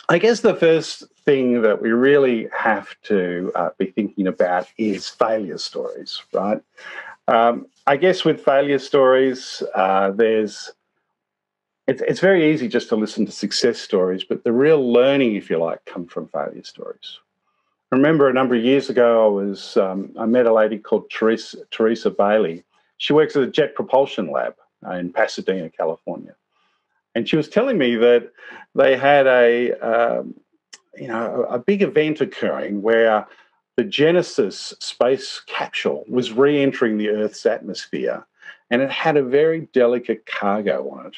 I guess the first thing that we really have to be thinking about is failure stories, right? I guess with failure stories, it's very easy just to listen to success stories, but the real learning, if you like, come from failure stories. I remember a number of years ago, I met a lady called Teresa Bailey. She works at a jet propulsion lab in Pasadena, California, and she was telling me that they had a big event occurring where the Genesis space capsule was re-entering the Earth's atmosphere, and it had a very delicate cargo on it.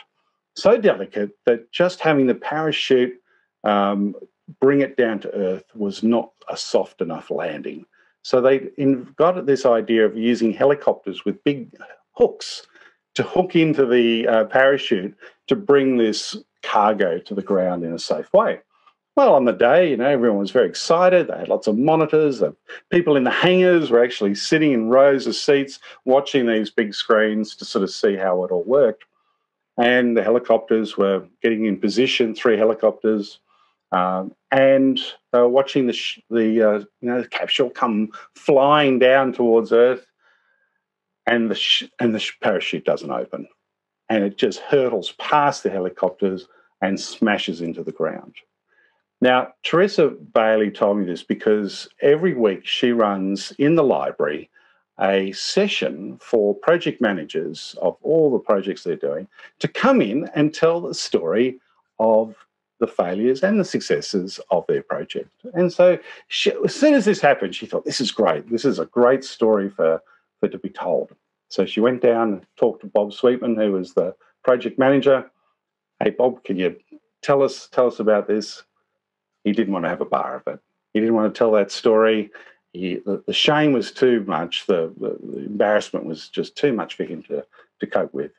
So delicate that just having the parachute um, bring it down to Earth was not a soft enough landing. So they got this idea of using helicopters with big hooks to hook into the parachute to bring this cargo to the ground in a safe way. Well, on the day, everyone was very excited. They had lots of monitors. The people in the hangars were actually sitting in rows of seats watching these big screens to sort of see how it all worked. And the helicopters were getting in position, three helicopters, and they were watching the capsule come flying down towards Earth, and the parachute doesn't open, and it just hurtles past the helicopters and smashes into the ground. Now, Teresa Bailey told me this because every week she runs in the library a session for project managers of all the projects they're doing to come in and tell the story of the failures and the successes of their project. And so as soon as this happened, she thought, this is great. This is a great story for to be told. So she went down and talked to Bob Sweetman, who was the project manager. Hey, Bob, can you tell us about this? He didn't want to have a bar of it. He didn't want to tell that story. The shame was too much. The embarrassment was just too much for him to cope with.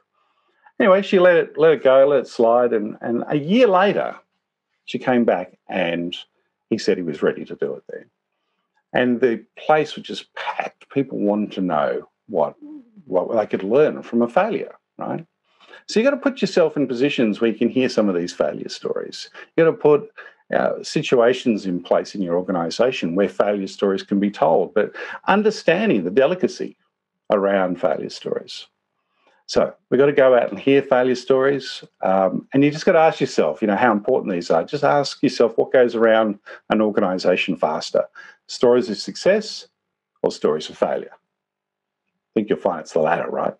Anyway, she let it go, let it slide. And a year later, she came back and he said he was ready to do it then. And the place was just packed. People wanted to know what they could learn from a failure, right? So you've got to put yourself in positions where you can hear some of these failure stories. You've got to put situations in place in your organisation where failure stories can be told, but understanding the delicacy around failure stories. So we've got to go out and hear failure stories, and you just got to ask yourself, how important these are. Just ask yourself what goes around an organisation faster: stories of success or stories of failure? I think you'll find it's the latter, right?